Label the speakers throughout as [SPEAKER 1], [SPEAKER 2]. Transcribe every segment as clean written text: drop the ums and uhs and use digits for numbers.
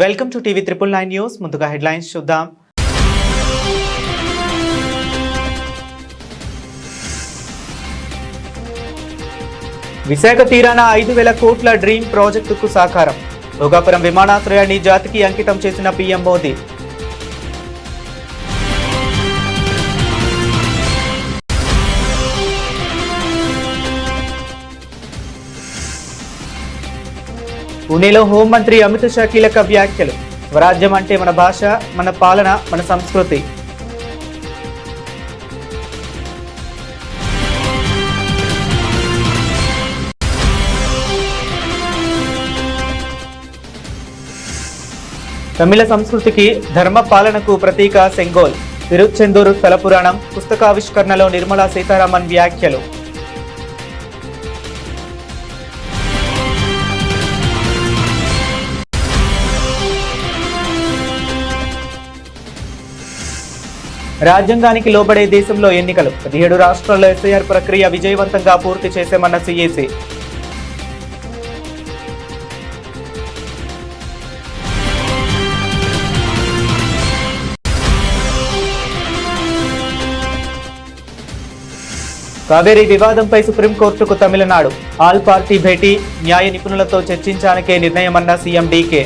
[SPEAKER 1] Welcome to TV 999 news. ముందుగా headlines చూద్దాం. విశాఖ తీరాన 5,000 కోట్ల డ్రీమ్ ప్రాజెక్టుకు సాకారం. భోగాపురం విమానాశ్రయాన్ని జాతికి అంకితం చేసిన పీఎం మోదీ. పూణేలో హోంమంత్రి అమిత్ షా కీలక వ్యాఖ్యలు. స్వరాజ్యం అంటే మన భాష, మన పాలన, మన సంస్కృతి. తమిళ సంస్కృతికి ధర్మ పాలనకు ప్రతీక సెంగోల్. తిరుచెందూరు స్థల పురాణం పుస్తకావిష్కరణలో నిర్మలా సీతారామన్ వ్యాఖ్యలు. రాజ్యాంగానికి లోబడే దేశంలో ఎన్నికలు. 17 రాష్ట్రాల్లో ఎస్ఐఆర్ ప్రక్రియ విజయవంతంగా పూర్తి చేశామన్న సిఎసి. కావేరీ వివాదంపై సుప్రీంకోర్టుకు తమిళనాడు. ఆల్ పార్టీ భేటీ, న్యాయ నిపుణులతో చర్చించానికే నిర్ణయమన్న సీఎం డీకే.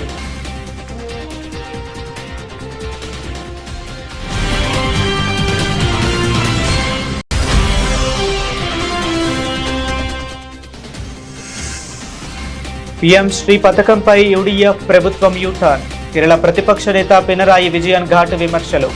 [SPEAKER 1] పీఎం శ్రీ పథకంపై యూడీఎఫ్ ప్రభుత్వం యూటర్న్. కేరళ ప్రతిపక్ష నేత పినరాయి విజయన్ ఘాటు విమర్శలు.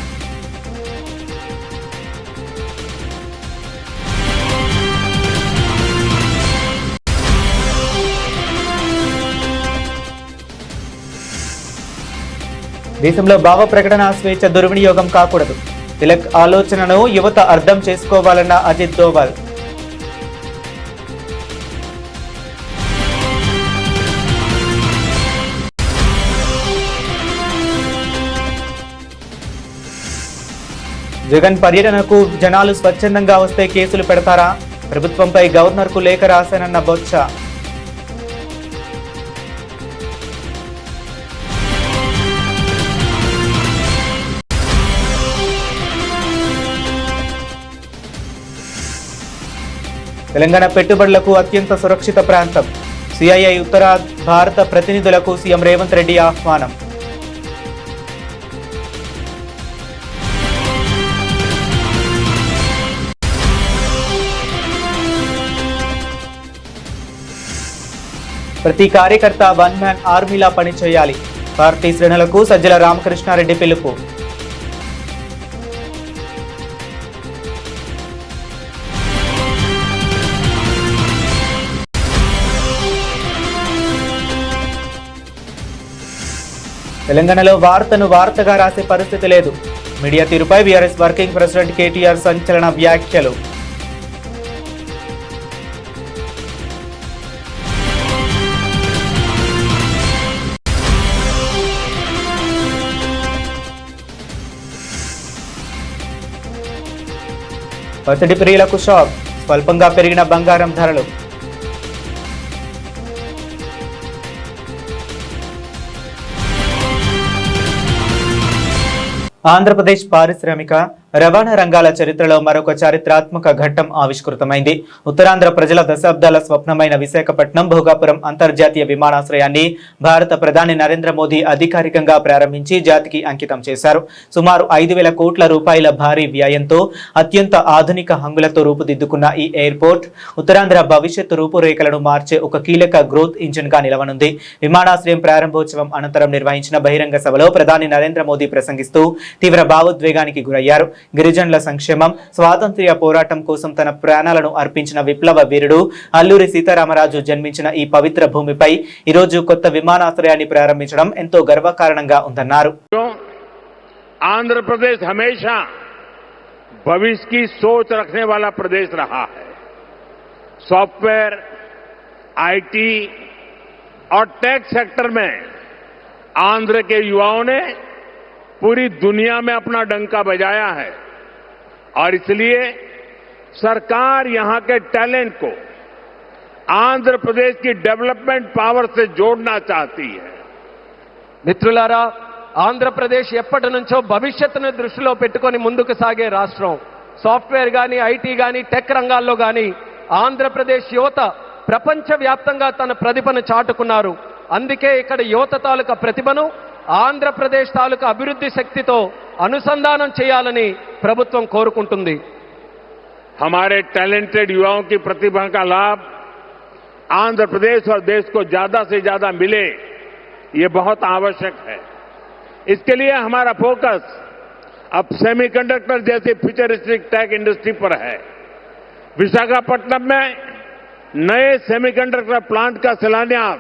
[SPEAKER 1] దేశంలో భావ ప్రకటన స్వేచ్ఛ దుర్వినియోగం కాకూడదు. తిలక్ ఆలోచనను యువత అర్థం చేసుకోవాలన్న అజిత్ దోవల్. జగన్ పర్యటనకు జనాలు స్వచ్ఛందంగా వస్తే కేసులు పెడతారా? ప్రభుత్వంపై గవర్నర్కు లేఖ రాశానన్న బొత్స. తెలంగాణ పెట్టుబడులకు అత్యంత సురక్షిత ప్రాంతం. సిఐఐ ఉత్తర భారత ప్రతినిధులకు సీఎం రేవంత్ రెడ్డి ఆహ్వానం. ప్రతి కార్యకర్త వన్ మ్యాన్ ఆర్మీలా పనిచేయాలి. పార్టీ శ్రేణులకు సజ్జల రామకృష్ణారెడ్డి పిలుపు. తెలంగాణలో వార్తను వార్తగా రాసే పరిస్థితి లేదు. మీడియా తీరుపై బీఆర్ఎస్ వర్కింగ్ ప్రెసిడెంట్ కేటీఆర్ సంచలన వ్యాఖ్యలు. పసిడి ప్రియులకు షాక్. స్వల్పంగా పెరిగిన బంగారం ధరలు. ఆంధ్రప్రదేశ్ పారిశ్రామిక రవాణా రంగాల చరిత్రలో మరొక చారిత్రాత్మక ఘట్టం ఆవిష్కృతమైంది. ఉత్తరాంధ్ర ప్రజల దశాబ్దాల స్వప్నమైన విశాఖపట్నం భోగాపురం అంతర్జాతీయ విమానాశ్రయాన్ని భారత ప్రధాని నరేంద్ర మోదీ అధికారికంగా ప్రారంభించి జాతికి అంకితం చేశారు. సుమారు 5,000 కోట్ల రూపాయల భారీ వ్యయంతో అత్యంత ఆధునిక హంగులతో రూపుదిద్దుకున్న ఈ ఎయిర్పోర్ట్ ఉత్తరాంధ్ర భవిష్యత్తు రూపురేఖలను మార్చే ఒక కీలక గ్రోత్ ఇంజిన్ గా నిలవనుంది. విమానాశ్రయం ప్రారంభోత్సవం అనంతరం నిర్వహించిన బహిరంగ సభలో ప్రధాని నరేంద్ర మోదీ ప్రసంగిస్తూ తీవ్ర భావోద్వేగానికి గురయ్యారు. గిరిజనుల సంక్షేమం, స్వాతంత్ర్య పోరాటం కోసం తన ప్రాణాలను అర్పించిన విప్లవ వీరుడు అల్లూరి సీతారామరాజు జన్మించిన ఈ పవిత్ర భూమిపై ఈ రోజు కొత్త విమానాశ్రయాన్ని ప్రారంభించడం ఎంతో గర్వకారణంగా ఉందన్నారు.
[SPEAKER 2] आंध्र प्रदेश हमेशा भविष्य की सोच रखने वाला प्रदेश रहा है. सॉफ्टवेयर, आईटी और टेक सेक्टर में आंध्र के युवाओं ने पूरी दुनिया में अपना डंका बजाया है और इसलिए सरकार यहां के टैलेंट को आंध्र प्रदेश की डेवलपमेंट पावर से जोड़ना चाहती है.
[SPEAKER 3] మిత్రులారా, ఆంధ్రప్రదేశ్ ఎప్పటి నుంచో భవిష్యత్తును దృష్టిలో పెట్టుకొని ముందుకు సాగే రాష్ట్రం. సాఫ్ట్వేర్ కానీ, ఐటీ కానీ, టెక్ రంగాల్లో కానీ ఆంధ్రప్రదేశ్ యువత ప్రపంచవ్యాప్తంగా తన ప్రతిభను చాటుకున్నారు. అందుకే ఇక్కడ యువత తాలూకా ప్రతిభను ఆంధ్రప్రదేశ్ తాలూకా అభివృద్ధి శక్తితో అనుసంధానం చేయాలని ప్రభుత్వం కోరుకుంటుంది.
[SPEAKER 2] हमारे टैलेंटेड युवाओं की प्रतिभा का लाभ आंध्र प्रदेश और देश को ज्यादा से ज्यादा मिले, ये बहुत आवश्यक है. इसके लिए हमारा फोकस अब सेमीकंडक्टर जैसी फ्यूचरिस्टिक टेक इंडस्ट्री पर है. विशाखापट्टनम में नए सेमीकंडक्टर प्लांट का शिलान्यास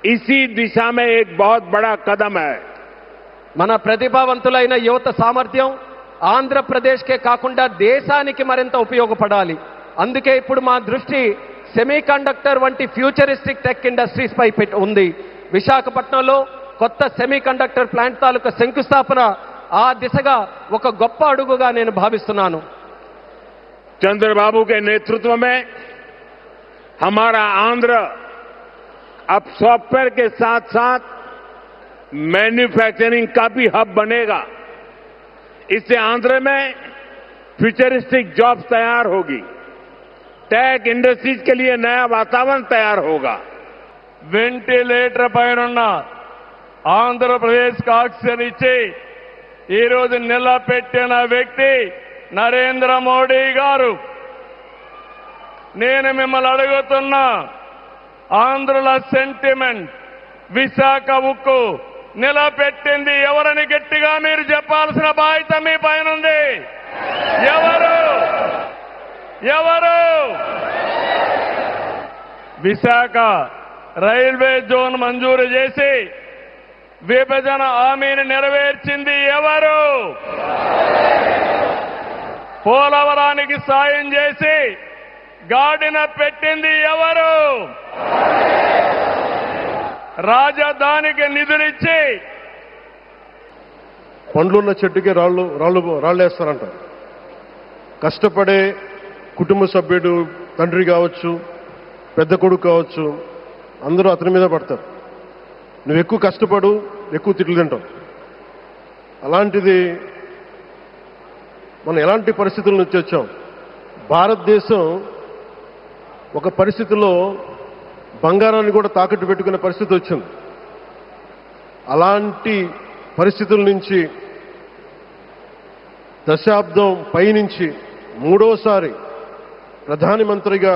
[SPEAKER 2] इसी दिशा में एक बहुत बड़ा कदम है.
[SPEAKER 3] మన ప్రతిభావంతులైన యువత సామర్థ్యం ఆంధ్రప్రదేశ్కే కాకుండా దేశానికి మరింత ఉపయోగపడాలి. అందుకే ఇప్పుడు మా దృష్టి సెమీకండక్టర్ వంటి ఫ్యూచరిస్టిక్ టెక్ ఇండస్ట్రీస్ పై ఉంది. విశాఖపట్నంలో కొత్త సెమీకండక్టర్ ప్లాంట్ తాలూకా శంకుస్థాపన ఆ దిశగా ఒక గొప్ప అడుగుగా నేను భావిస్తున్నాను.
[SPEAKER 2] चंद्रबाबू के नेतृत्व में हमारा आंध्र अब सॉफ्टवेयर के साथ साथ मैन्युफैक्चरिंग का भी हब बनेगा. इससे आंध्र में फ्यूचरिस्टिक जॉब्स तैयार होगी, टेक इंडस्ट्रीज के लिए नया वातावरण तैयार होगा.
[SPEAKER 4] వెంటిలేటర్ పైనున్న ఆంధ్రప్రదేశ్ ఆక్సిజన్ ఇచ్చి ఈరోజు నిలబెట్టిన వ్యక్తి నరేంద్ర మోడీ గారు. నేను మిమ్మల్ని అడుగుతున్నా, ఆంధ్రుల సెంటిమెంట్ విశాఖ ఉక్కు నిలబెట్టింది ఎవరని గట్టిగా మీరు చెప్పాల్సిన బాధ్యత మీ పైన ఉంది. ఎవరు? విశాఖ రైల్వే జోన్ మంజూరు చేసి విభజన హామీని నెరవేర్చింది ఎవరు? పోలవరానికి సాయం చేసి గాడిన పెట్టింది ఎవరు? రాజధానికి నిధులిచ్చి
[SPEAKER 5] పండ్లున్న చెట్టుకి రాళ్ళేస్తారంట. కష్టపడే కుటుంబ సభ్యుడు, తండ్రి కావచ్చు, పెద్ద కొడుకు కావచ్చు, అందరూ అతని మీద పడతారు. నువ్వు ఎక్కువ కష్టపడు, ఎక్కువ తిట్లు తింటావు. అలాంటిది మనం ఎలాంటి పరిస్థితుల నుంచి వచ్చాం? భారతదేశం ఒక పరిస్థితిలో బంగారాన్ని కూడా తాకట్టు పెట్టుకునే పరిస్థితి వచ్చింది. అలాంటి పరిస్థితుల నుంచి దశాబ్దం పైనుంచి మూడోసారి ప్రధానమంత్రిగా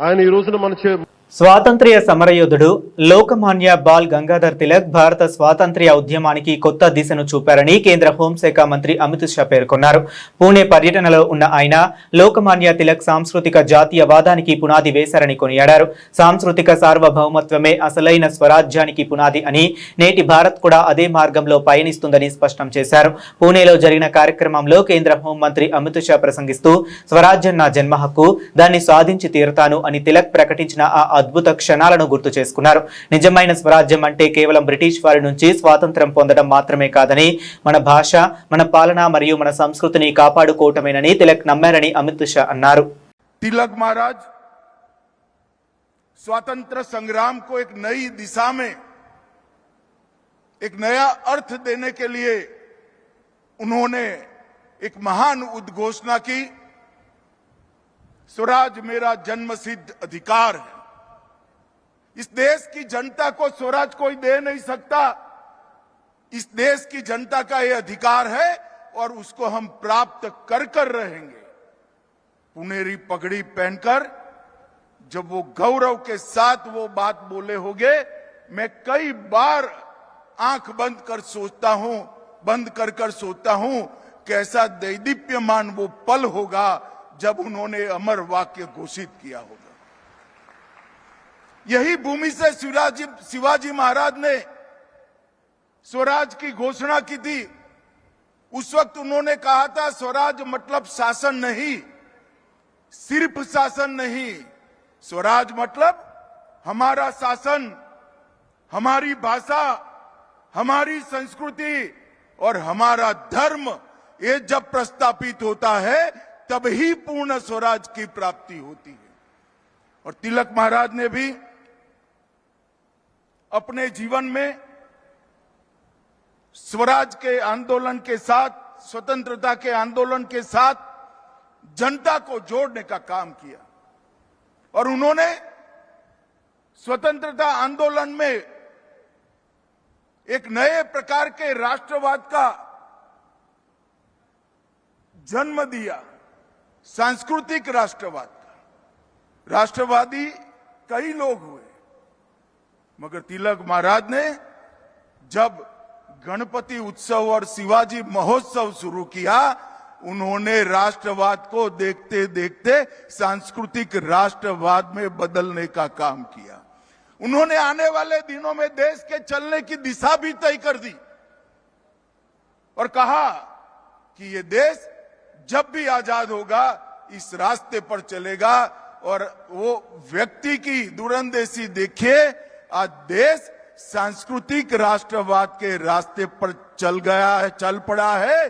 [SPEAKER 5] ఆయన ఈ రోజున మన
[SPEAKER 1] స్వాతంత్ర్య సమరయోధుడు లోకమాన్య బాల్ గంగాధర్ తిలక్ భారత స్వాతంత్ర్య ఉద్యమానికి కొత్త దిశను చూపారని కేంద్ర హోంశాఖ మంత్రి అమిత్ షా పేర్కొన్నారు. పూణే పర్యటనలో ఉన్న ఆయన లోకమాన్య తిలక్ సాంస్కృతిక జాతీయవాదానికి పునాది వేశారని కొనియాడారు. సాంస్కృతిక సార్వభౌమత్వమే అసలైన స్వరాజ్యానికి పునాది అని, నేటి భారత్ కూడా అదే మార్గంలో పయనిస్తుందని స్పష్టం చేశారు. పూణేలో జరిగిన కార్యక్రమంలో కేంద్ర హోంమంత్రి అమిత్ షా ప్రసంగిస్తూ స్వరాజ్యం నా జన్మ హక్కు, దాన్ని సాధించి తీరుతాను అని తిలక్ ప్రకటించిన ఆ అద్భుత క్షణాలను గుర్తు చేసుకున్నారు. నిజమైన స్వరాజ్యం అంటే కేవలం బ్రిటిష్ వారి నుంచి స్వాతంత్ర్యం పొందడం మాత్రమే కాదని, మన భాష, మన పాలన మరియు మన సంస్కృతిని కాపాడుకోవటమేనని తిలక్ నమ్మారని అమిత్ షా అన్నారు.
[SPEAKER 6] तिलक महाराज स्वतंत्र संग्राम को एक नई दिशा में एक नया अर्थ देने के लिए उन्होंने एक महान उद्घोषणा की, स्वराज मेरा जन्मसिद्ध अधिकार है. इस देश की जनता को स्वराज कोई दे नहीं सकता. इस देश की जनता का यह अधिकार है और उसको हम प्राप्त कर रहेंगे. पुनेरी पगड़ी पहनकर जब वो गौरव के साथ वो बात बोले होंगे, मैं कई बार आंख बंद कर सोचता हूं कैसा दैदीप्यमान वो पल होगा जब उन्होंने अमर वाक्य घोषित किया होगा. यही भूमि से शिवाजी महाराज ने स्वराज की घोषणा की थी. उस वक्त उन्होंने कहा था स्वराज मतलब शासन नहीं, सिर्फ शासन नहीं, स्वराज मतलब हमारा शासन, हमारी भाषा, हमारी संस्कृति और हमारा धर्म, ये जब प्रस्तापित होता है तब ही पूर्ण स्वराज की प्राप्ति होती है. और तिलक महाराज ने भी अपने जीवन में स्वराज के आंदोलन के साथ, स्वतंत्रता के आंदोलन के साथ जनता को जोड़ने का काम किया और उन्होंने स्वतंत्रता आंदोलन में एक नए प्रकार के राष्ट्रवाद का जन्म दिया, सांस्कृतिक राष्ट्रवाद का। राष्ट्रवादी कई लोग हुए, मगर तिलक महाराज ने जब गणपति उत्सव और शिवाजी महोत्सव शुरू किया, उन्होंने राष्ट्रवाद को देखते देखते सांस्कृतिक राष्ट्रवाद में बदलने का काम किया। उन्होंने आने वाले दिनों में देश के चलने की दिशा भी तय कर दी और कहा कि ये देश जब भी आजाद होगा इस रास्ते पर चलेगा। और वो व्यक्ति की दूरंदेशी देखिए, आज देश सांस्कृतिक राष्ट्रवाद के रास्ते पर चल गया है, चल पड़ा है।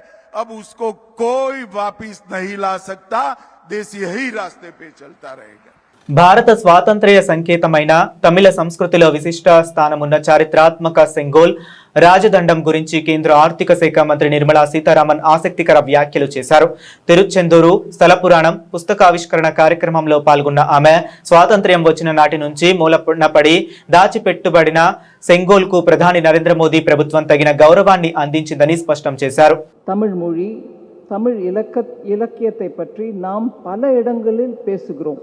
[SPEAKER 6] अब उसको कोई वापिस नहीं ला सकता। देश यही रास्ते पे चलता रहेगा।
[SPEAKER 1] భారత స్వాతంత్ర్య సంకేతమైన తమిళ సంస్కృతిలో విశిష్ట స్థానమున్న చారిత్రాత్మక సెంగోల్ రాజదండం గురించి కేంద్ర ఆర్థిక శాఖ మంత్రి నిర్మలా సీతారామన్ ఆసక్తికర వ్యాఖ్యలు చేశారు. తిరుచెందూరు స్థల పురాణం పుస్తకావిష్కరణ కార్యక్రమంలో పాల్గొన్న ఆమె స్వాతంత్ర్యం వచ్చిన నాటి నుంచి మూలపడి దాచిపెట్టుబడిన సెంగోల్కు ప్రధాని నరేంద్ర మోదీ ప్రభుత్వం తగిన గౌరవాన్ని అందించిందని స్పష్టం చేశారు.
[SPEAKER 7] தமிழ் மொழி, தமிழ் இலக்கியத்தை பற்றி நாம் பல இடங்களில் பேசுகிறோம்.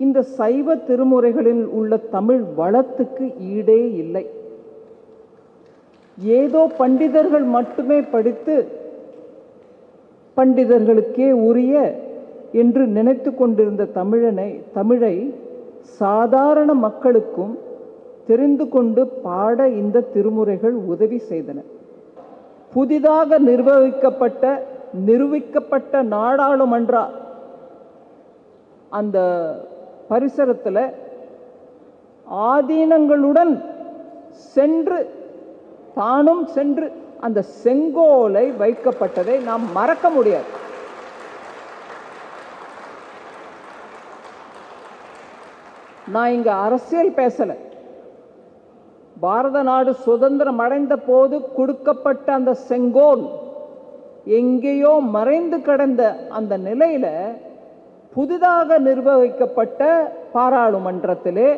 [SPEAKER 7] இந்த சைவ திருமுறைகளில் உள்ள தமிழ் வளத்துக்கு ஈடே இல்லை. ஏதோ பண்டிதர்கள் மட்டுமே படித்து பண்டிதர்களுக்கே உரிய என்று நினைத்து கொண்டிருந்த தமிழை சாதாரண மக்களுக்கும் தெரிந்து கொண்டு பாட இந்த திருமுறைகள் உதவி செய்தன. புதிதாக நிறுவிக்கப்பட்ட நாடாளுமன்ற அந்த பரிசரத்தில் ஆதீனங்களுடன் தானும் சென்று அந்த செங்கோலை வைக்கப்பட்டதை நாம் மறக்க முடியாது. நான் இங்க அரசியல் பேசல. பாரத நாடு சுதந்திரம் அடைந்த போது கொடுக்கப்பட்ட அந்த செங்கோல் எங்கேயோ மறைந்து கிடந்த அந்த நிலையில புதிதாக நிர்வகிக்கப்பட்ட பாராளுமன்றத்திலே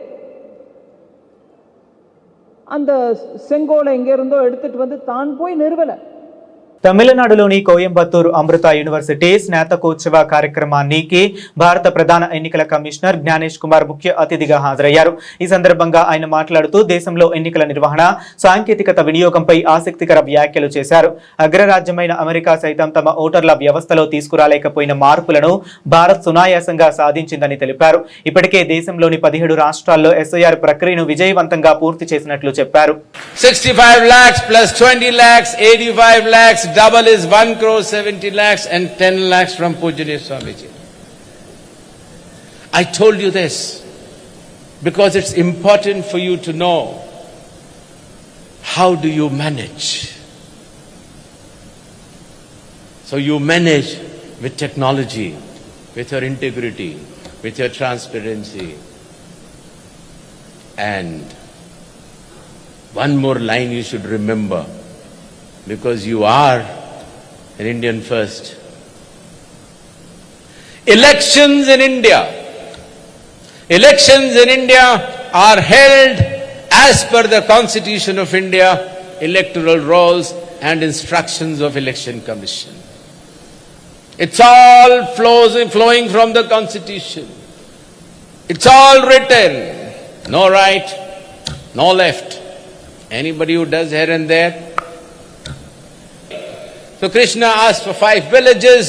[SPEAKER 7] அந்த செங்கோலை எங்கிருந்தோ எடுத்துட்டு வந்து தான் போய் நிறுவல.
[SPEAKER 1] తమిళనాడులోని కోయంబత్తూరు అమృత యూనివర్సిటీ స్నాతకోత్సవ కార్యక్రమానికి భారత ప్రధాన ఎన్నికల కమిషనర్ జ్ఞానేష్ కుమార్ ముఖ్య అతిథిగా హాజరయ్యారు. ఈ సందర్భంగా ఆయన మాట్లాడుతూ దేశంలో ఎన్నికల నిర్వహణ, సాంకేతికత వినియోగంపై ఆసక్తికర వ్యాఖ్యలు చేశారు. అగ్రరాజ్యమైన అమెరికా సైతం తమ ఓటర్ల వ్యవస్థలో తీసుకురాలేకపోయిన మార్పులను భారత్ సునాయాసంగా సాధించిందని తెలిపారు. ఇప్పటికే దేశంలోని 17 రాష్ట్రాల్లో ఎస్ఐఆర్ ప్రక్రియను విజయవంతంగా పూర్తి చేసినట్లు చెప్పారు.
[SPEAKER 8] 65 lakhs plus 20 lakhs, 85 lakhs. Double is 1 crore 70 lakhs and 10 lakhs from Pujaniya Swamiji. I told you this because it's important for you to know how do you manage. So you manage with technology, with your integrity, with your transparency. And one more line you should remember, because you are an Indian first. Elections in India are held as per the Constitution of India, electoral rolls and instructions of Election Commission. It's all flowing from the Constitution. It's all written. No right, no left. Anybody who does here and there. So Krishna asked for 5 villages,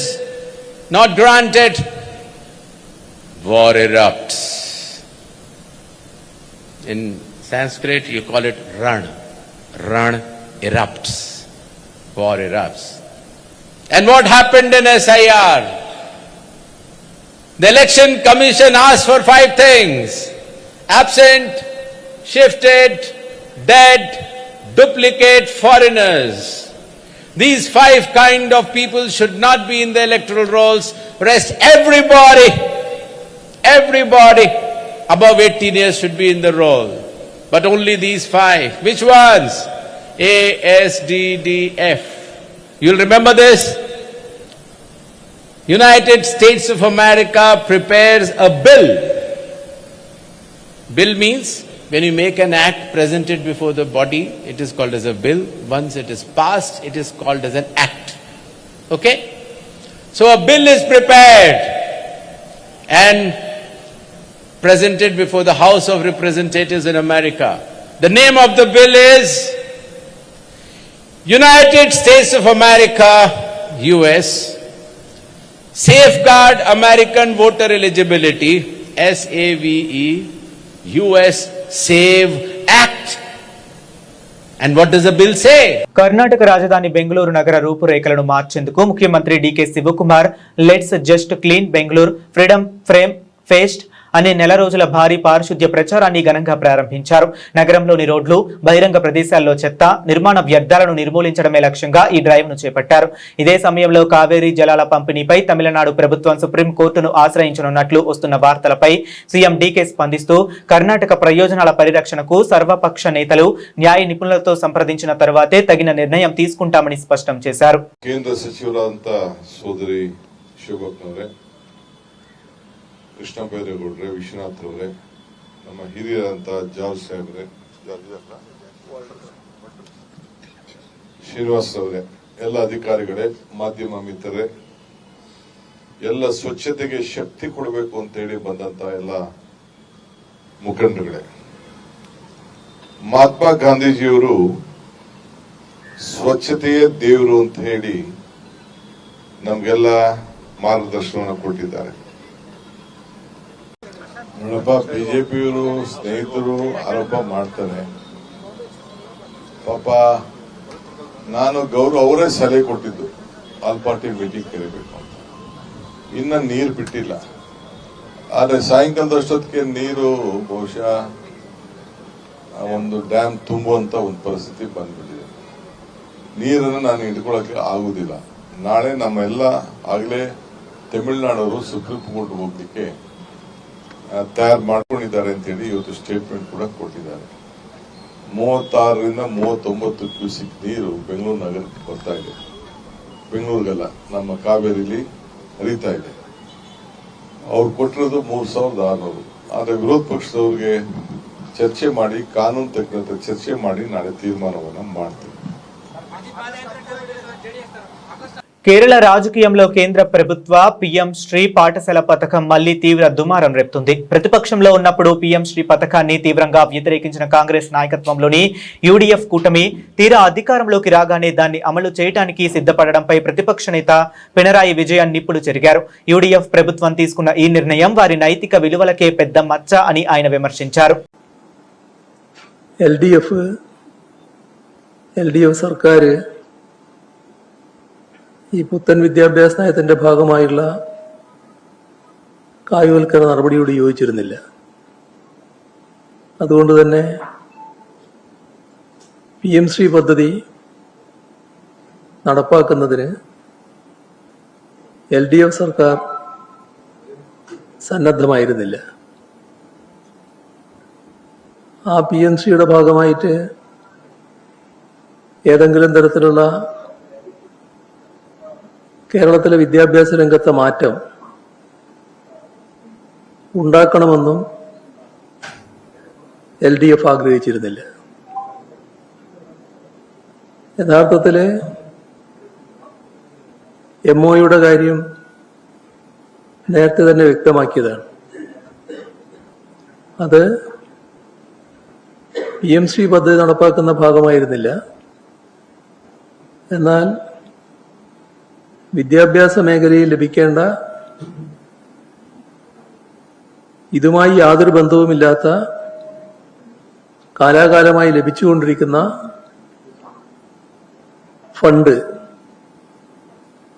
[SPEAKER 8] not granted. War erupts. In Sanskrit you call it Ran. Ran erupts. War erupts. And what happened in SIR? The Election Commission asked for 5 things: absent, shifted, dead, duplicate, foreigners. These 5 kind of people should not be in the electoral rolls. Rest everybody above 18 years should be in the roll. But only these 5. Which ones? ASDDF. You'll remember this? United States of America prepares a bill. Bill means when you make an act, present it before the body, it is called as a bill. Once it is passed, it is called as an act. Okay? So a bill is prepared and presented before the House of Representatives in America. The name of the bill is United States of America, US, Safeguard American Voter Eligibility, SAVE, US SAVE Act. And what does the bill say?
[SPEAKER 1] Karnataka రాజధాని బెంగళూరు నగర రూపురేఖలను మార్చేందుకు ముఖ్యమంత్రి D K Shivakumar let's just clean Bengaluru freedom frame fest అనే నెల రోజుల భారీ పారిశుద్ధ్య ప్రచారాన్ని ఘనంగా ప్రారంభించారు. నగరంలోని రోడ్లు, బహిరంగ ప్రదేశాల్లో చెత్త, నిర్మాణ వ్యర్థాలను నిర్మూలించడమే లక్ష్యంగా ఈ డ్రైవ్ ను చేపట్టారు. ఇదే సమయంలో కావేరీ జలాల పంపిణీపై తమిళనాడు ప్రభుత్వం సుప్రీంకోర్టును ఆశ్రయించనున్నట్లు వస్తున్న వార్తలపై సీఎం డీకే స్పందిస్తూ కర్ణాటక ప్రయోజనాల పరిరక్షణకు సర్వపక్ష నేతలు, న్యాయ నిపుణులతో సంప్రదించిన తర్వాతే తగిన నిర్ణయం తీసుకుంటామని స్పష్టం చేశారు.
[SPEAKER 9] ಕೇಂದ್ರ ಸಚಿವರಾದಂತ ಸೋದರಿ ಶಿವಭಕ್ತನವರೇ, ಕೃಷ್ಣ ಬೈರೇಗೌಡ್ರೆ, ವಿಶ್ವನಾಥ್ ಅವರೇ, ನಮ್ಮ ಹಿರಿಯರಂತ ಜಾರ್ಜ್ ಸಾಹೇಬ್ರೆ, ಶ್ರೀನಿವಾಸ್ ಅವರೇ, ಎಲ್ಲ ಅಧಿಕಾರಿಗಳೇ, ಮಾಧ್ಯಮ ಮಿತ್ರರೇ, ಎಲ್ಲ ಸ್ವಚ್ಛತೆಗೆ ಶಕ್ತಿ ಕೊಡಬೇಕು ಅಂತ ಹೇಳಿ ಬಂದಂತ ಎಲ್ಲ ಮುಖಂಡರುಗಳೇ, ಮಹಾತ್ಮ ಗಾಂಧೀಜಿಯವರು ಸ್ವಚ್ಛತೆಯೇ ದೇವರು ಅಂತ ಹೇಳಿ ನಮ್ಗೆಲ್ಲ ಮಾರ್ಗದರ್ಶನವನ್ನು ಕೊಟ್ಟಿದ್ದಾರೆ. ನೋಡಪ್ಪ, ಬಿಜೆಪಿಯವರು ಸ್ನೇಹಿತರು ಆರೋಪ ಮಾಡ್ತಾರೆ. ಪಾಪ ನಾನು ಗೌರವ ಅವರೇ ಸಲಹೆ ಕೊಟ್ಟಿದ್ದು ಆಲ್ ಪಾರ್ಟಿ ಮೀಟಿಂಗ್ ಕರಿಬೇಕು ಅಂತ. ಇನ್ನ ನೀರು ಬಿಟ್ಟಿಲ್ಲ. ಆದ್ರೆ ಸಾಯಂಕಾಲದಷ್ಟೊತ್ತಿಗೆ ನೀರು ಬಹುಶಃ ಒಂದು ಡ್ಯಾಮ್ ತುಂಬುವಂತ ಒಂದು ಪರಿಸ್ಥಿತಿ ಬಂದ್ಬಿಟ್ಟಿದೆ. ನೀರನ್ನು ನಾನು ಹಿಡ್ಕೊಳಕ್ಕೆ ಆಗುದಿಲ್ಲ. ನಾಳೆ ನಮ್ಮೆಲ್ಲ ಆಗ್ಲೇ ತಮಿಳುನಾಡವರು ಸುಪ್ರೀಂ ಕೋರ್ಟ್ ಹೋಗ್ಲಿಕ್ಕೆ ತಯಾರು ಮಾಡ್ಕೊಂಡಿದ್ದಾರೆ ಅಂತ ಹೇಳಿ ಇವತ್ತು ಸ್ಟೇಟ್ಮೆಂಟ್ ಕೂಡ ಕೊಟ್ಟಿದ್ದಾರೆ. 36ರಿಂದ 39 ಕ್ಯೂಸಿಕ್ ನೀರು ಬೆಂಗಳೂರು ನಗರಕ್ಕೆ ಬರ್ತಾ ಇದೆ. ಬೆಂಗಳೂರಿಗಲ್ಲ, ನಮ್ಮ ಕಾವೇರಿಲಿ ಹರಿತಾ ಇದೆ. ಅವ್ರು ಕೊಟ್ಟಿರೋದು 3600. ಆದ್ರೆ ವಿರೋಧ ಪಕ್ಷದವ್ರಿಗೆ ಚರ್ಚೆ ಮಾಡಿ, ಕಾನೂನು ತಜ್ಞರ ಚರ್ಚೆ ಮಾಡಿ ನಾಳೆ ತೀರ್ಮಾನವನ್ನು ಮಾಡ್ತೀವಿ.
[SPEAKER 1] కేరళ రాజకీయంలో కేంద్ర ప్రభుత్వ పీఎం శ్రీ పాఠశాల పథకం మళ్లీ తీవ్ర దుమారం రేపుతుంది. ప్రతిపక్షంలో ఉన్నప్పుడు పీఎం శ్రీ పథకాన్ని తీవ్రంగా వ్యతిరేకించిన కాంగ్రెస్ నాయకత్వంలోని యూడీఎఫ్ కూటమి తీరా అధికారంలోకి రాగానే దాన్ని అమలు చేయడానికి సిద్ధపడడంపై ప్రతిపక్ష నేత పినరాయి విజయన్ నిప్పులు చెరిగారు. యూడీఎఫ్ ప్రభుత్వం తీసుకున్న ఈ నిర్ణయం వారి నైతిక విలువలకే పెద్ద మచ్చ అని ఆయన విమర్శించారు.
[SPEAKER 10] എൽഡിഎഫ് സർക്കാർ ഈ പുത്തൻ വിദ്യാഭ്യാസ നയത്തിന്റെ ഭാഗമായുള്ള കായികവൽക്കരണ നടപടിയോട് യോജിച്ചിരുന്നില്ല. അതുകൊണ്ട് തന്നെ PM ശ്രീ പദ്ധതി നടപ്പാക്കുന്നതിന് LDF സർക്കാർ സന്നദ്ധമായിരുന്നില്ല. ആ PM ശ്രീയുടെ ഭാഗമായിട്ട് ഏതെങ്കിലും തരത്തിലുള്ള കേരളത്തിലെ വിദ്യാഭ്യാസ രംഗത്തെ മാറ്റം ഉണ്ടാക്കണമെന്നും LDF ആഗ്രഹിച്ചിരുന്നില്ല. യഥാർത്ഥത്തിൽ MOയുടെ കാര്യം നേരത്തെ തന്നെ വ്യക്തമാക്കിയതാണ്. അത് PM ശ്രീ പദ്ധതി നടപ്പാക്കുന്ന ഭാഗമായിരുന്നില്ല. എന്നാൽ വിദ്യാഭ്യാസ മേഖലയിൽ ലഭിക്കേണ്ട ഇതുമായി യാതൊരു ബന്ധവുമില്ലാത്ത കാലാകാലമായി ലഭിച്ചുകൊണ്ടിരിക്കുന്ന ఫండ్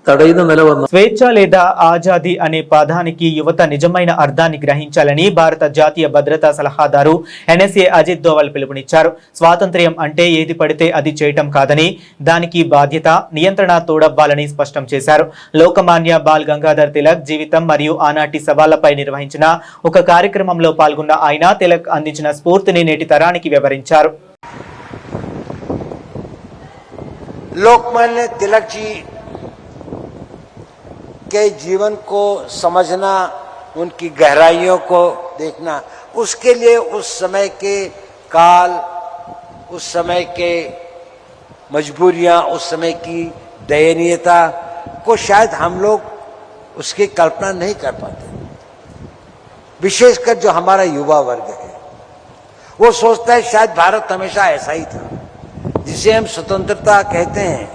[SPEAKER 10] తడైన నెల వల్ల
[SPEAKER 1] స్వేచ్ఛ లేదా ఆజాదీ అనే పదానికి యువత నిజమైన అర్థాన్ని గ్రహించాలని భారత జాతీయ భద్రతా సలహాదారు NSA అజిత్ దోవల్ పిలుపునిచ్చారు. స్వాతంత్ర్యం అంటే ఏది పడితే అది చేయటం కాదని, దానికి బాధ్యత, నియంత్రణ తోడవ్వాలని స్పష్టం చేశారు. లోకమాన్య బాల్ గంగాధర్ తిలక్ జీవితం మరియు ఆనాటి సవాళ్లపై నిర్వహించిన ఒక కార్యక్రమంలో పాల్గొన్న ఆయన తిలక్ అందించిన స్ఫూర్తిని నేటి తరానికి వివరించారు.
[SPEAKER 11] लोकमान्य तिलक जी के जीवन को समझना, उनकी गहराइयों को देखना, उसके लिए उस समय के काल, उस समय के मजबूरियां, उस समय की दयनीयता को शायद हम लोग उसकी कल्पना नहीं कर पाते। विशेषकर जो हमारा युवा वर्ग है वो सोचता है शायद भारत हमेशा ऐसा ही था, जिसे हम स्वतंत्रता कहते हैं।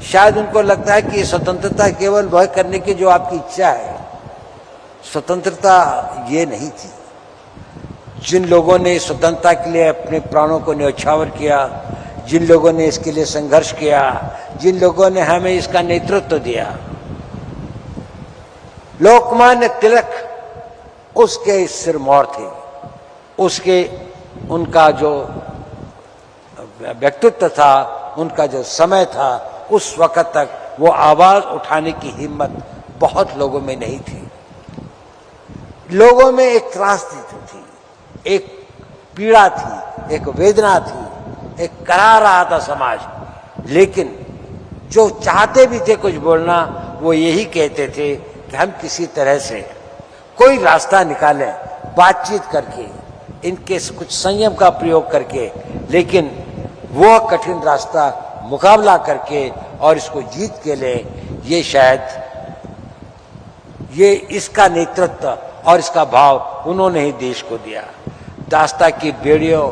[SPEAKER 11] शायद उनको लगता है कि स्वतंत्रता केवल वह करने की जो आपकी इच्छा है, स्वतंत्रता ये नहीं थी। जिन लोगों ने स्वतंत्रता के लिए अपने प्राणों को न्यौछावर किया, जिन लोगों ने इसके लिए संघर्ष किया, जिन लोगों ने हमें इसका नेतृत्व दिया, लोकमान्य तिलक उसके सिरमौर थे। उसके उनका जो व्यक्तित्व था, उनका जो समय था, उस वक्त तक वो आवाज उठाने की हिम्मत बहुत लोगों में नहीं थी। लोगों में एक त्रासदी थी, एक पीड़ा थी, एक वेदना थी, एक करा रहा था समाज। लेकिन जो चाहते भी थे कुछ बोलना, वो यही कहते थे कि हम किसी तरह से कोई रास्ता निकालें, बातचीत करके, इनके कुछ संयम का प्रयोग करके, लेकिन वो कठिन रास्ता मुकाबला करके और इसको जीत के ले। ये शायद ये इसका नेतृत्व और इसका भाव उन्होंने ही देश को दिया। दास्ता की बेड़ियों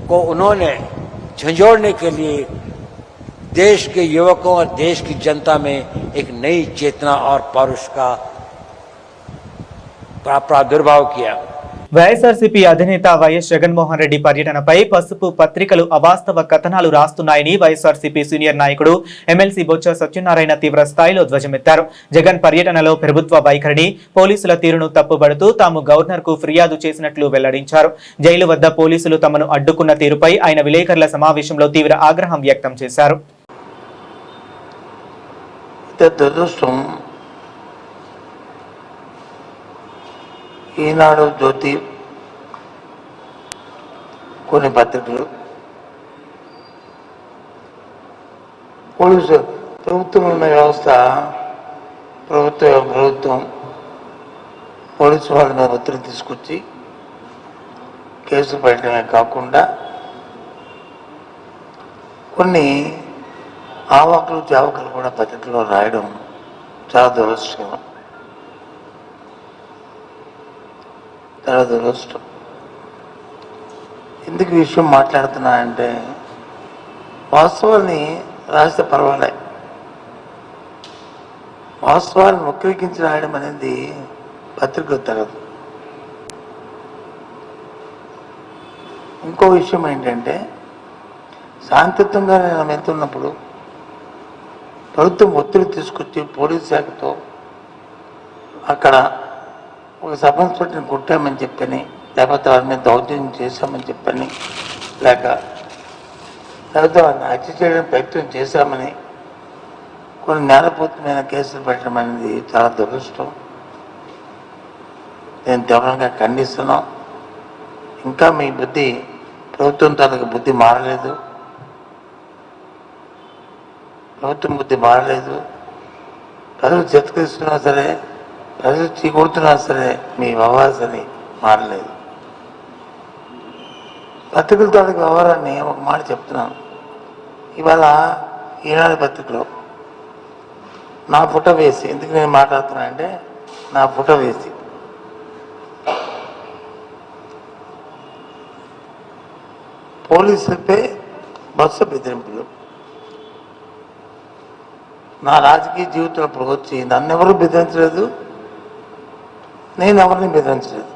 [SPEAKER 11] को उन्होंने झंझोड़ने के लिए देश के युवकों और देश की जनता में एक नई चेतना और पौरुष का प्रादुर्भाव किया।
[SPEAKER 1] వైఎస్ఆర్సీపీ అధినేత వైఎస్ జగన్మోహన్ రెడ్డి పర్యటనపై పసుపు పత్రికలు అవాస్తవ కథనాలు రాస్తున్నాయని వైఎస్ఆర్సీపీ సీనియర్ నాయకుడు ఎమ్మెల్సీ బొత్స సత్యనారాయణ తీవ్ర స్థాయిలో ధ్వజమెత్తారు. జగన్ పర్యటనలో ప్రభుత్వ వైఖరిని, పోలీసుల తీరును తప్పుబడుతూ తాము గవర్నర్కు ఫిర్యాదు చేసినట్లు వెల్లడించారు. జైలు వద్ద పోలీసులు తమను అడ్డుకున్న తీరుపై ఆయన విలేకరుల సమావేశంలో తీవ్ర ఆగ్రహం వ్యక్తం చేశారు.
[SPEAKER 12] ఈనాడు, జ్యోతి, కొన్ని పత్రికలు పోలీసు ప్రభుత్వం ఉన్న వ్యవస్థ, ప్రభుత్వం పోలీసు వాళ్ళ మీద ఒత్తిడి తీసుకొచ్చి కేసులు పెట్టడమే కాకుండా కొన్ని ఆవాకులు జావకులు కూడా పత్రికలో రాయడం చాలా దురదృష్టకరం. దురదృష్టం. ఎందుకు ఈ విషయం మాట్లాడుతున్నానంటే, వాస్తవాన్ని రాస్తే పర్వాలే, వాస్తవాన్ని వక్రీకరించి రాయడం అనేది పత్రికలు తగదు. ఇంకో విషయం ఏంటంటే, శాంతియుతంగా నేను వెళ్తున్నప్పుడు ప్రభుత్వం ఒత్తిడి తీసుకొచ్చి పోలీస్ శాఖతో అక్కడ ఒక సబ్ ఇన్స్పెక్టర్ని కొట్టామని చెప్పని, లేకపోతే వారి మీద దౌర్జన్యం చేశామని చెప్పని, లేకపోతే వారిని హత్య చేయడానికి ప్రయత్నం చేశామని కొన్ని నేరపూరితమైన కేసులు పెట్టడం అనేది చాలా దురదృష్టం. నేను తీవ్రంగా ఖండిస్తున్నాం. ఇంకా మీ బుద్ధి, ప్రభుత్వం తాలూకు బుద్ధి మారలేదు, ప్రభుత్వం బుద్ధి మారలేదు. ప్రజలు చిత్కరిస్తున్నా సరే, ప్రజలు చీకొడుతున్నా సరే, మీ వ్యవహారాన్ని మారలేదు. పత్రికల తాలూకు వ్యవహారాన్ని ఒక మాట చెప్తున్నాను. ఇవాళ ఈనాడు పత్రికలో నా ఫోటో వేసి, ఎందుకు నేను మాట్లాడుతున్నా అంటే, నా ఫోటో వేసి పోలీసులపై బస్సు బెదిరింపులు. నా రాజకీయ జీవితంలో ఇప్పుడు వచ్చి నన్ను ఎవరు బెదిరించలేదు, నేను ఎవరిని బెదిరించలేదు.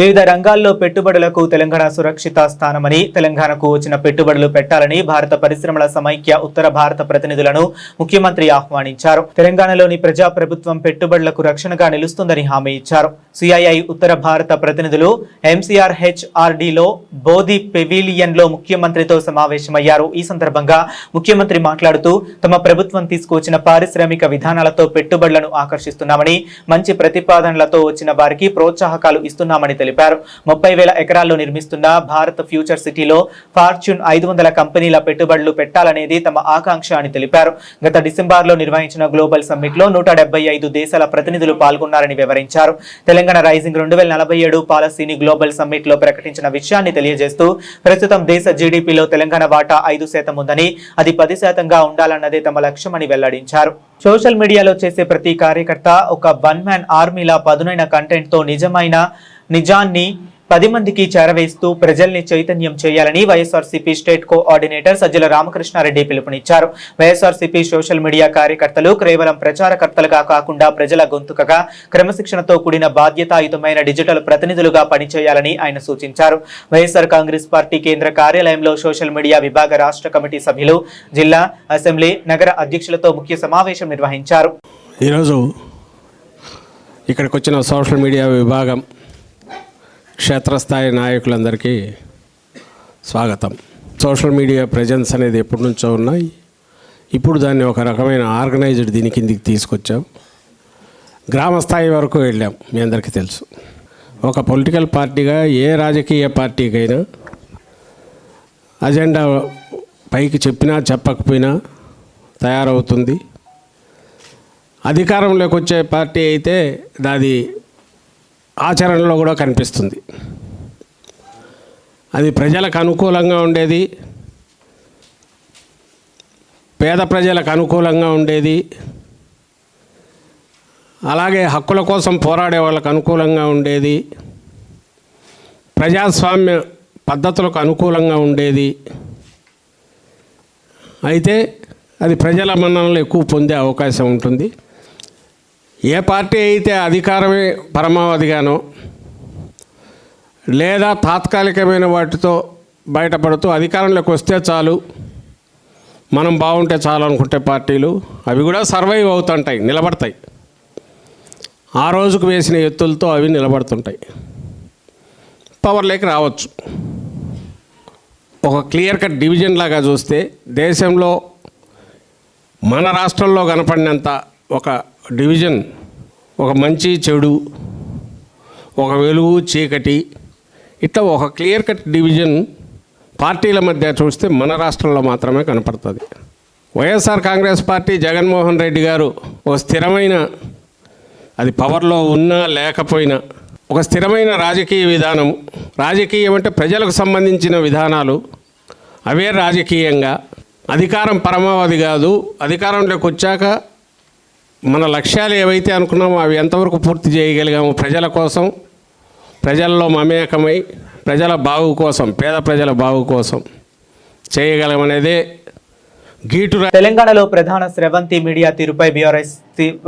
[SPEAKER 1] వివిధ రంగాల్లో పెట్టుబడులకు తెలంగాణ సురక్షిత స్థానమని, తెలంగాణకు వచ్చిన పెట్టుబడులు పెట్టాలని భారత పరిశ్రమల సమైక్య ఉత్తర భారత ప్రతినిధులను ముఖ్యమంత్రి ఆహ్వానించారు. తెలంగాణలోని ప్రజా ప్రభుత్వం పెట్టుబడులకు రక్షణగా నిలుస్తుందని హామీ ఇచ్చారు. సిఐఐ ఉత్తర భారత ప్రతినిధులు MCRHRDలో బోధి పెవిలియన్లో ముఖ్యమంత్రితో సమావేశమయ్యారు. ఈ సందర్భంగా ముఖ్యమంత్రి మాట్లాడుతూ, తమ ప్రభుత్వం తీసుకువచ్చిన పారిశ్రామిక విధానాలతో పెట్టుబడులను ఆకర్షిస్తున్నామని, మంచి ప్రతిపాదనలతో వచ్చిన వారికి ప్రోత్సాహకాలు ఇస్తున్నామని తెలిపారు. తెలిపారు. 30,000 ఎకరాల్లో నిర్మిస్తున్న భారత్ ఫ్యూచర్ సిటీలో ఫార్చ్యూన్ 500 కంపెనీల పెట్టుబడులు పెట్టాలనేది తమ ఆకాంక్ష అని తెలిపారు. గత డిసెంబర్లో నిర్వహించిన గ్లోబల్ సమ్మిట్ లో 175 దేశాల ప్రతినిధులు పాల్గొన్నారని వివరించారు. తెలంగాణ రైజింగ్ 2047 పాలసీని గ్లోబల్ సమ్మిట్ లో ప్రకటించిన విషయాన్ని తెలియజేస్తూ ప్రస్తుతం దేశ జీడీపీలో తెలంగాణ వాటా 5% ఉందని, అది 10%గా ఉండాలన్నదే తమ లక్ష్యమని వెల్లడించారు. సోషల్ మీడియాలో చేసే ప్రతి కార్యకర్త ఒక వన్ మ్యాన్ ఆర్మీలా పదునైన కంటెంట్ తో నిజాన్ని 10 మందికి చేరవేస్తూ ప్రజల్ని చైతన్యం చేయాలని వైఎస్ఆర్సీపీ స్టేట్ కోఆర్డినేటర్ సజ్జల రామకృష్ణారెడ్డి పిలుపునిచ్చారు. వైఎస్ఆర్సీపీ సోషల్ మీడియా కార్యకర్తలు కేవలం ప్రచారకర్తలుగా కాకుండా ప్రజల గొంతుకగా క్రమశిక్షణతో కూడిన బాధ్యతాయుతమైన డిజిటల్ ప్రతినిధులుగా పనిచేయాలని ఆయన సూచించారు. వైఎస్ఆర్ కాంగ్రెస్ పార్టీ కేంద్ర కార్యాలయంలో సోషల్ మీడియా విభాగ రాష్ట్ర కమిటీ సభ్యులు, జిల్లా, అసెంబ్లీ, నగర అధ్యక్షులతో ముఖ్య సమావేశం నిర్వహించారు.
[SPEAKER 13] ఈరోజు ఇక్కడికి వచ్చిన సోషల్ మీడియా విభాగం క్షేత్రస్థాయి నాయకులందరికీ స్వాగతం. సోషల్ మీడియా ప్రెజెన్స్ అనేది ఎప్పటి నుంచో ఉన్నాయి. ఇప్పుడు దాన్ని ఒక రకమైన ఆర్గనైజ్డ్ దీని కిందికి తీసుకొచ్చాం. గ్రామ స్థాయి వరకు వెళ్ళాం. మీ అందరికీ తెలుసు, ఒక పొలిటికల్ పార్టీగా ఏ రాజకీయ పార్టీకైనా అజెండా పైకి చెప్పినా చెప్పకపోయినా తయారవుతుంది. అధికారంలోకి వచ్చే పార్టీ అయితే దాది ఆచరణలో కూడా కనిపిస్తుంది. అది ప్రజలకు అనుకూలంగా ఉండేది, పేద ప్రజలకు అనుకూలంగా ఉండేది, అలాగే హక్కుల కోసం పోరాడే వాళ్ళకు అనుకూలంగా ఉండేది, ప్రజాస్వామ్య పద్ధతులకు అనుకూలంగా ఉండేది. అయితే అది ప్రజల మన్ననలు ఎక్కువ పొందే అవకాశం ఉంటుంది. ఏ పార్టీ అయితే అధికారమే పరమావధిగానో లేదా తాత్కాలికమైన వాటితో బయటపడుతూ అధికారంలోకి వస్తే చాలు, మనం బాగుంటే చాలు అనుకుంటే పార్టీలు అవి కూడా సర్వైవ్ అవుతుంటాయి, నిలబడతాయి. ఆ రోజుకు వేసిన ఎత్తులతో అవి నిలబడుతుంటాయి, పవర్లోకి రావచ్చు. ఒక క్లియర్ కట్ డివిజన్ లాగా చూస్తే దేశంలో మన రాష్ట్రంలో కనపడినంత ఒక డివిజన్, ఒక మంచి చెడు, ఒక వెలుగు చీకటి, ఇట్లా ఒక క్లియర్ కట్ డివిజన్ పార్టీల మధ్య చూస్తే మన రాష్ట్రంలో మాత్రమే కనపడుతుంది. వైఎస్ఆర్ కాంగ్రెస్ పార్టీ జగన్మోహన్ రెడ్డి గారు ఒక స్థిరమైన, అది పవర్లో ఉన్నా లేకపోయినా ఒక స్థిరమైన రాజకీయ విధానం, రాజకీయం అంటే ప్రజలకు సంబంధించిన విధానాలు, అవే రాజకీయంగా, అధికారం పరమావధి కాదు, అధికారంలోకి వచ్చాక మన లక్ష్యాలు ఏవైతే అనుకున్నామో అవి ఎంతవరకు పూర్తి చేయగలిగాము, ప్రజల కోసం, ప్రజల్లో మమేకమై ప్రజల బాగు కోసం, పేద ప్రజల బాగు కోసం చేయగలమనేదే గీటు.
[SPEAKER 1] తెలంగాణలో ప్రధాన స్రవంతి మీడియా తీరుపై బీఆర్ఎస్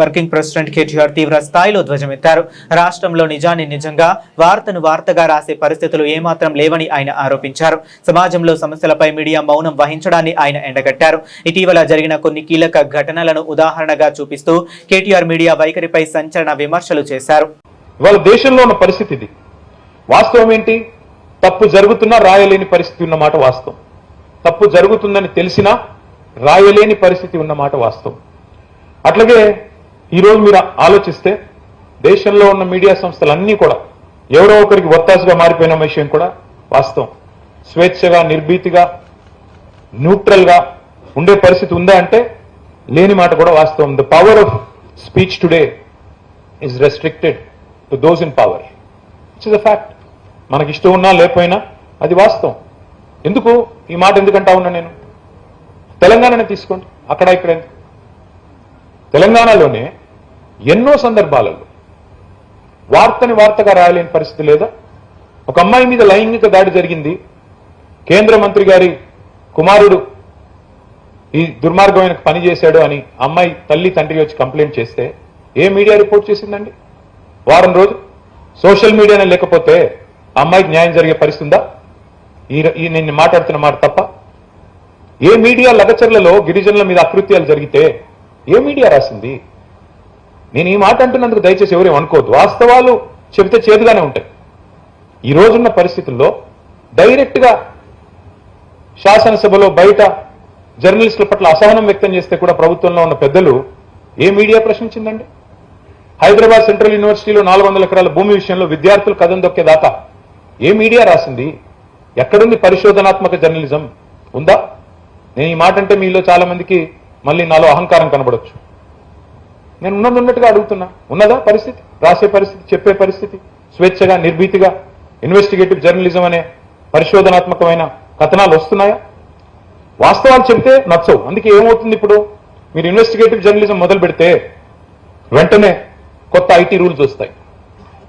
[SPEAKER 1] వర్కింగ్ ప్రెసిడెంట్ కేటీఆర్ తీవ్ర స్థాయిలో ధ్వజమెత్తారు. రాష్ట్రంలో నిజాన్ని నిజంగా, వార్తను వార్తగా రాసే పరిస్థితులు ఏమాత్రం లేవని ఆయన ఆరోపించారు. సమాజంలో సమస్యలపై మీడియా మౌనం వహించడాన్ని ఆయన ఎండగట్టారు. ఇటీవల జరిగిన కొన్ని కీలక ఘటనలను ఉదాహరణగా చూపిస్తూ కేటీఆర్ మీడియా వైఖరిపై సంచలన విమర్శలు చేశారు.
[SPEAKER 14] ఇవాళ దేశంలో ఉన్న పరిస్థితి ఇది. వాస్తవం ఏంటి? తప్పు జరుగుతున్నా రాయలేని పరిస్థితి ఉన్నమాట వాస్తవం. తప్పు జరుగుతుందని తెలిసినా రాయలేని పరిస్థితి ఉన్నమాట వాస్తవం. అట్లాగే ఈరోజు మీరు ఆలోచిస్తే దేశంలో ఉన్న మీడియా సంస్థలన్నీ కూడా ఎవరో ఒకరికి ఒత్తాసుగా మారిపోయిన విషయం కూడా వాస్తవం. స్వేచ్ఛగా, నిర్భీతిగా, న్యూట్రల్గా ఉండే పరిస్థితి ఉందా అంటే లేని మాట కూడా వాస్తవం. The power of speech today is restricted to those in power. It's is a fact. మనకి ఇష్టం ఉన్నా లేకపోయినా అది వాస్తవం. ఎందుకు ఈ మాట ఎందుకంటా ఉన్నా నేను? తెలంగాణనే తీసుకోండి, అక్కడ ఇక్కడ తెలంగాణలోనే ఎన్నో సందర్భాలలో వార్తని వార్తగా రాయలేని పరిస్థితి లేదా? ఒక అమ్మాయి మీద లైంగిక దాడి జరిగింది, కేంద్ర మంత్రి గారి కుమారుడు ఈ దుర్మార్గమైన పని చేశాడు అని అమ్మాయి తల్లి తండ్రి వచ్చి కంప్లైంట్ చేస్తే ఏ మీడియా రిపోర్ట్ చేసిందండి? వారం రోజు సోషల్ మీడియానే లేకపోతే అమ్మాయికి న్యాయం జరిగే పరిస్థితి ఉందా? ఈ నేను మాట్లాడుతున్న మాట తప్ప? ఏ మీడియా లగచర్లలో గిరిజనుల మీద అకృత్యాలు జరిగితే ఏ మీడియా రాసింది? నేను ఈ మాట అంటున్నందుకు దయచేసి ఎవరేం అనుకోవద్దు. వాస్తవాలు చెబితే చేదుగానే ఉంటాయి. ఈ రోజున్న పరిస్థితుల్లో డైరెక్ట్గా శాసనసభలో బయట జర్నలిస్టుల పట్ల అసహనం వ్యక్తం చేస్తే కూడా ప్రభుత్వంలో ఉన్న పెద్దలు ఏ మీడియా ప్రశ్నించిందండి? హైదరాబాద్ సెంట్రల్ యూనివర్సిటీలో 400 ఎకరాల భూమి విషయంలో విద్యార్థులు కథం దొక్కేదాకా ఏ మీడియా రాసింది? ఎక్కడుంది పరిశోధనాత్మక జర్నలిజం? ఉందా? నేను ఈ మాట అంటే మీలో చాలా మందికి మళ్ళీ నాలో అహంకారం కనబడొచ్చు. నేను ఉన్నట్టుగా అడుగుతున్నా, ఉన్నదా పరిస్థితి? రాసే పరిస్థితి, చెప్పే పరిస్థితి, స్వేచ్ఛగా నిర్భీతిగా ఇన్వెస్టిగేటివ్ జర్నలిజం అనే పరిశోధనాత్మకమైన కథనాలు వస్తున్నాయా? వాస్తవాలు చెప్తే నచ్చవు. అందుకే ఏమవుతుంది, ఇప్పుడు మీరు ఇన్వెస్టిగేటివ్ జర్నలిజం మొదలు పెడితే వెంటనే కొత్త ఐటీ రూల్స్ వస్తాయి,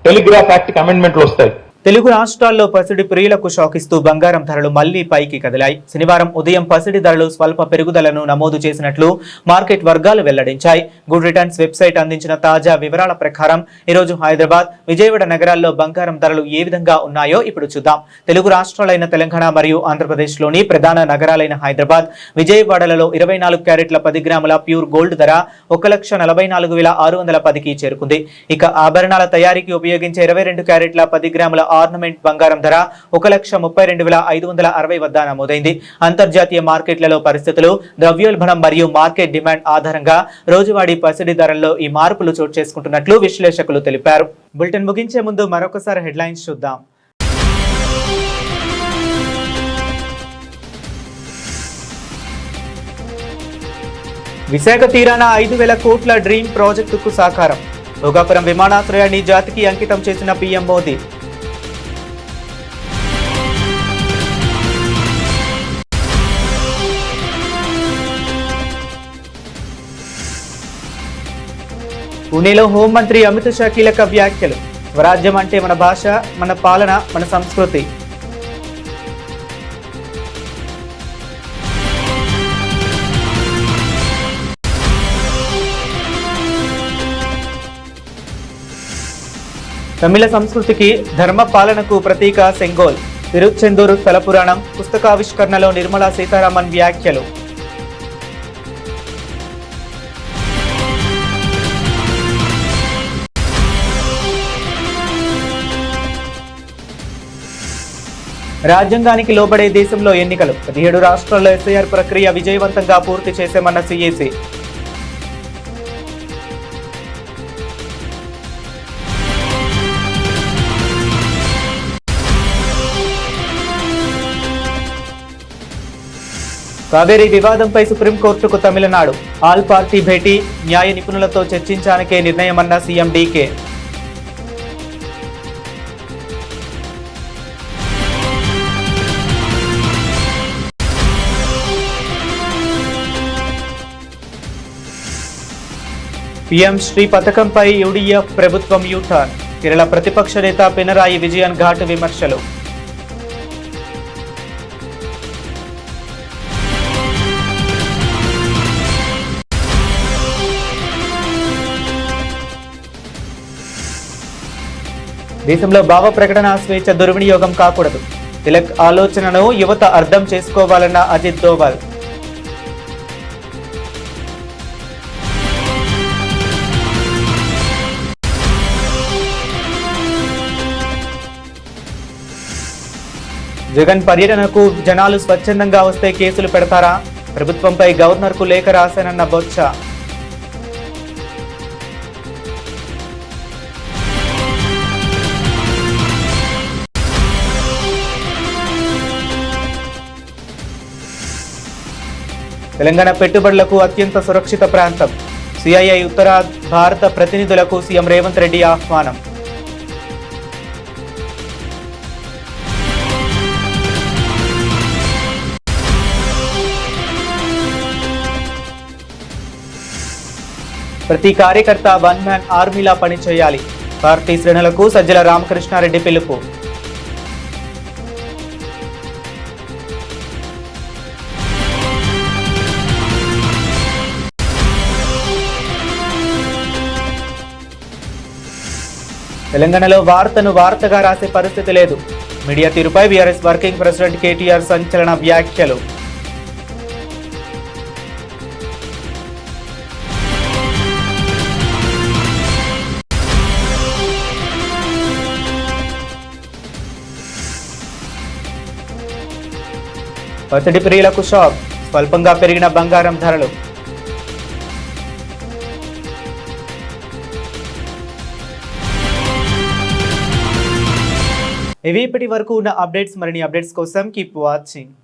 [SPEAKER 14] టెలిగ్రాఫ్ యాక్ట్ అమెండ్మెంట్లు వస్తాయి.
[SPEAKER 1] తెలుగు రాష్ట్రాల్లో పసిడి ప్రియులకు షాకిస్తూ బంగారం ధరలు మళ్లీ పైకి కదిలాయి. శనివారం ఉదయం పసిడి ధరలు స్వల్ప పెరుగుదలను నమోదు చేసినట్లు మార్కెట్ వర్గాలు వెల్లడించాయి. గుడ్ రిటర్న్స్ వెబ్సైట్ అందించిన తాజా వివరాల ప్రకారం ఈరోజు హైదరాబాద్, విజయవాడ నగరాల్లో బంగారం ధరలు ఏ విధంగా ఉన్నాయో ఇప్పుడు చూద్దాం. తెలుగు రాష్ట్రాలైన తెలంగాణ మరియు ఆంధ్రప్రదేశ్లోని ప్రధాన నగరాలైన హైదరాబాద్, విజయవాడలలో 24 క్యారెట్ల 10 గ్రాముల ప్యూర్ గోల్డ్ ధర 1,44,610కి చేరుకుంది. ఇక ఆభరణాల తయారీకి ఉపయోగించే 22 క్యారెట్ల 10 గ్రాముల ఆర్నమెంట్ బంగారం ధర 1,32,560 వద్ద నమోదైంది. అంతర్జాతీయ మార్కెట్లలో పరిస్థితులు, ద్రవ్యోల్బణం మరియు మార్కెట్ డిమాండ్ ఆధారంగా రోజువారీ పసిడి ధరల్లో ఈ మార్పులు చోటు చేసుకుంటున్నట్లు విశ్లేషకులు తెలిపారు. బులెటిన్ ముగించే ముందు మరొకసారి హెడ్లైన్స్ చూద్దాం. విశాఖ తీరాన 5,000 కోట్ల డ్రీమ్ ప్రాజెక్టుకు సాకారం. భోగాపురం విమానాశ్రయాన్ని జాతికి అంకితం చేసిన పీఎం మోదీ. పూణేలో హోంమంత్రి అమిత్ షా కీలక వ్యాఖ్యలు. స్వరాజ్యం అంటే మన భాష, మన పాలన, మన సంస్కృతి. తమిళ సంస్కృతికి, ధర్మ పాలనకు ప్రతీక సెంగోల్. తిరుచెందూరు స్థల పురాణం పుస్తకావిష్కరణలో నిర్మలా సీతారామన్ వ్యాఖ్యలు. రాజ్యాంగానికి లోబడే దేశంలో ఎన్నికలు. 17 రాష్ట్రాల్లో ఎస్ఐఆర్ ప్రక్రియ విజయవంతంగా పూర్తి చేశామన్న సిఎసి. కావేరీ వివాదంపై సుప్రీంకోర్టుకు తమిళనాడు. ఆల్ పార్టీ భేటీ, న్యాయ నిపుణులతో చర్చించానికే నిర్ణయమన్న సీఎం డీకే. పీఎం శ్రీ పథకంపై యూడీఎఫ్ ప్రభుత్వం యూటర్న్. కేరళ ప్రతిపక్ష నేత పినరాయి విజయన్ ఘాటు విమర్శలు. దేశంలో భావ ప్రకటన స్వేచ్ఛ దుర్వినియోగం కాకూడదు. తిలక్ ఆలోచనను యువత అర్థం చేసుకోవాలన్న అజిత్ దోవల్. జగన్ పర్యటనకు జనాలు స్వచ్ఛందంగా వస్తే కేసులు పెడతారా? ప్రభుత్వంపై గవర్నర్కు లేఖ రాశానన్న బొత్స. తెలంగాణ పెట్టుబడులకు అత్యంత సురక్షిత ప్రాంతం. సిఐఐ ఉత్తర భారత ప్రతినిధులకు సీఎం రేవంత్ రెడ్డి ఆహ్వానం. ప్రతి కార్యకర్త వన్ మ్యాన్ ఆర్మీలా పనిచేయాలి. పార్టీ శ్రేణులకు సజ్జల రామకృష్ణారెడ్డి పిలుపు. తెలంగాణలో వార్తను వార్తగా రాసే పరిస్థితి లేదు. మీడియా తీరుపై బీఆర్ఎస్ వర్కింగ్ ప్రెసిడెంట్ కేటీఆర్ సంచలన వ్యాఖ్యలు. పసిడి ప్రియులకు షాక్. స్వల్పంగా పెరిగిన బంగారం ధరలు. ఇవి ఇప్పటి వరకు ఉన్న అప్డేట్స్. మరిన్ని అప్డేట్స్ కోసం కీప్ వాచింగ్.